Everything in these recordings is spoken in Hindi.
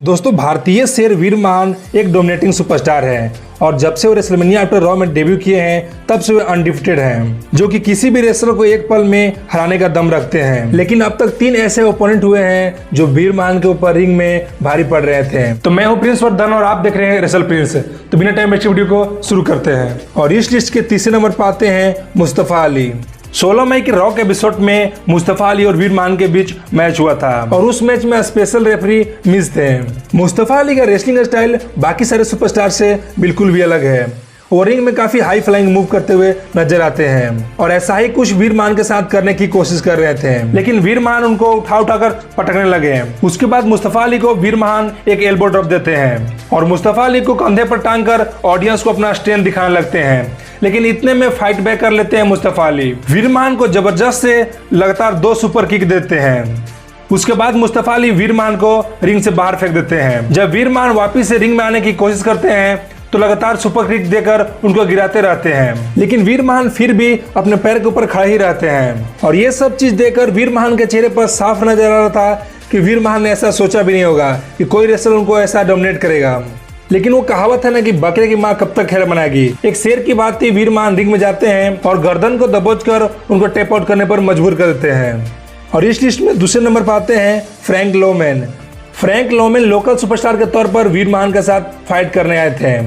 दोस्तों भारतीय शेर वीर मान एक डोमिनेटिंग सुपरस्टार है और जब से वो रेसलमेनिया आफ्टर रॉ में डेब्यू किए हैं तब से वे अनडिफिटेड हैं, जो कि किसी भी रेसलर को एक पल में हराने का दम रखते हैं। लेकिन अब तक 3 ऐसे ओपोनेंट हुए हैं जो वीर मान के ऊपर रिंग में भारी पड़ रहे थे। तो मैं हूं प्रिंस वर्धन और आप देख रहे हैं रेसल प्रिंस। तो बिना टाइम वेस्ट वीडियो को शुरू करते हैं और इस लिस्ट के तीसरे नंबर पर आते हैं मुस्तफा अली। 16 मई के रॉक एपिसोड में मुस्तफा अली और वीर मान के बीच मैच हुआ था और उस मैच में स्पेशल रेफरी मिस थे। मुस्तफा अली का रेसलिंग स्टाइल बाकी सारे सुपरस्टार से बिल्कुल भी अलग है। वो रिंग में काफी हाई फ्लाइंग मूव करते हुए नजर आते हैं और ऐसा ही कुछ वीर मान के साथ करने की कोशिश कर रहे थे, लेकिन वीर मान उनको उठाकर पटकने लगे। उसके बाद मुस्तफा अली को वीर मान एक एल्बो ड्रॉप देते हैं और मुस्तफा अली को कंधे पर टांग कर ऑडियंस को अपना स्ट्रेंथ दिखाने लगते हैं, लेकिन इतने में फाइट बैक कर लेते हैं मुस्तफा अली। वीर मान को जबरदस्त से लगातार 2 सुपर किक देते हैं। उसके बाद मुस्तफा अली वीर मान को रिंग से बाहर फेंक देते हैं। जब वीर मान वापिस से रिंग में आने की कोशिश करते हैं तो लगातार सुपर किक देकर उनको गिराते रहते हैं, लेकिन वीर महान फिर भी अपने पैर के ऊपर खड़े ही रहते हैं। और ये सब चीज देखकर वीर महान के चेहरे पर साफ नजर आ रहा था कि वीर महान ने ऐसा सोचा भी नहीं होगा कि कोई रेसलर उनको ऐसा डोमिनेट करेगा। लेकिन वो कहावत है ना कि बकरे की माँ कब तक खैर बनाएगी। एक शेर की बात थी, वीर महान रिंग में जाते हैं और गर्दन को दबोचकर उनको टेप आउट करने पर मजबूर कर देते हैं। और इस लिस्ट में दूसरे नंबर पर आते हैं Frank Loman. Frank Loman local superstar के तौर पर वीर मान के साथ फाइट करने आए थे,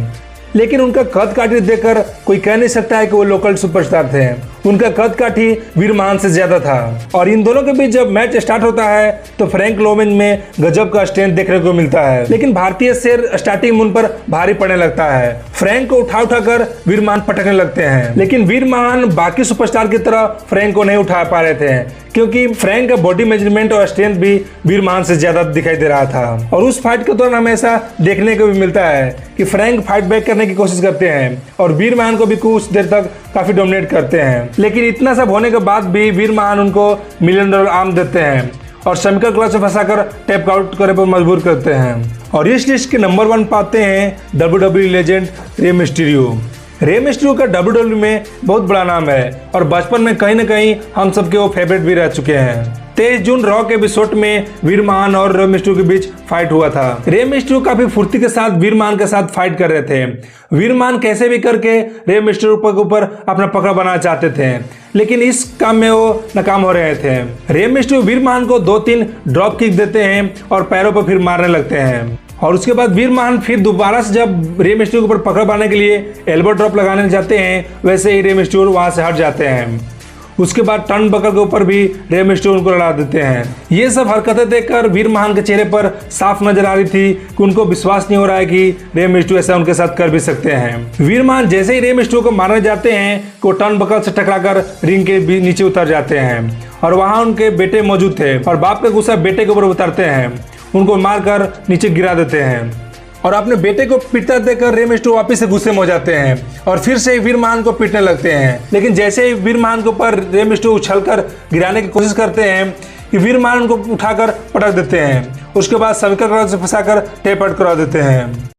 लेकिन उनका कद काठी देखकर कोई कह नहीं सकता है कि वो लोकल सुपरस्टार थे। उनका कद काठी वीर मान से ज्यादा था और इन दोनों के बीच जब मैच स्टार्ट होता है तो फ्रैंक लोमैन में गजब का स्ट्रेंथ देखने को मिलता है, लेकिन भारतीय शेर स्टार्टिंग में उन पर भारी पड़ने लगता है। फ्रैंक को उठाकर वीर मान पटकने लगते हैं, लेकिन वीर मान बाकी सुपरस्टार की तरह फ्रैंक को नहीं उठा पा रहे थे, क्योंकि फ्रैंक का बॉडी मेजरमेंट और स्ट्रेंथ भी वीर मान से ज्यादा दिखाई दे रहा था। और उस फाइट के दौरान हमें ऐसा देखने को भी मिलता है कि फ्रैंक फाइट बैक करने की कोशिश करते हैं और वीर मान को भी कुछ देर तक काफी डोमिनेट करते हैं, लेकिन इतना सब होने के बाद भी वीर मान उनको $1 मिलियन आर्म देते हैं और शमिकल क्लच में फंसाकर टैप आउट करने पर मजबूर करते हैं। और इस लिस्ट के नंबर 1 पाते हैं WWE legend Rey Mysterio. Rey Mysterio का WWE में बहुत बड़ा नाम है और बचपन में कहीं न कहीं हम सबके वो फेवरेट भी रह चुके हैं। 23 जून रॉ के एपिसोड में वीर मान और रे मिस्टीरियो के बीच फाइट हुआ था। रे मिस्टीरियो काफी फुर्ती के साथ वीर मान के साथ फाइट कर रहे थे। वीर मान कैसे भी करके रे मिस्टीरियो के ऊपर अपना पकड़ बनाना चाहते थे, लेकिन इस काम में वो नाकाम हो रहे थे। रे मिस्टीरियो वीर मान को 2-3 ड्रॉप किक देते हैं और पैरों पर फिर मारने लगते हैं। और उसके बाद वीर मान फिर दोबारा से जब रे मिस्टीरियो के ऊपर पकड़ बनाने के लिए एल्बो ड्रॉप लगाने जाते हैं, वैसे ही रे मिस्टीरियो वहां से हट जाते हैं। उसके बाद टर्न बकर के ऊपर भी रे मिस्टीरियो उनको लड़ा देते हैं। ये सब हरकतें देखकर वीर महान के चेहरे पर साफ नजर आ रही थी कि उनको विश्वास नहीं हो रहा है कि रे मिस्टीरियो ऐसा उनके साथ कर भी सकते हैं। वीर महान जैसे ही रे मिस्टीरियो को मारने जाते हैं वो टर्न बकर से टकराकर रिंग के नीचे उतर जाते हैं और वहां उनके बेटे मौजूद थे और बाप का गुस्सा बेटे के ऊपर उतारते हैं, उनको मारकर नीचे गिरा देते हैं। और अपने बेटे को पीटता देखकर रे मिस्टीरियो वापस से गुस्से में हो जाते हैं और फिर से वीर महान को पीटने लगते हैं, लेकिन जैसे ही वीर महान के ऊपर रे मिस्टीरियो उछलकर गिराने की कोशिश करते हैं कि वीर महान उनको उठाकर पटक देते हैं। उसके बाद शमिकल क्लच से फंसाकर टेप आउट करा देते हैं।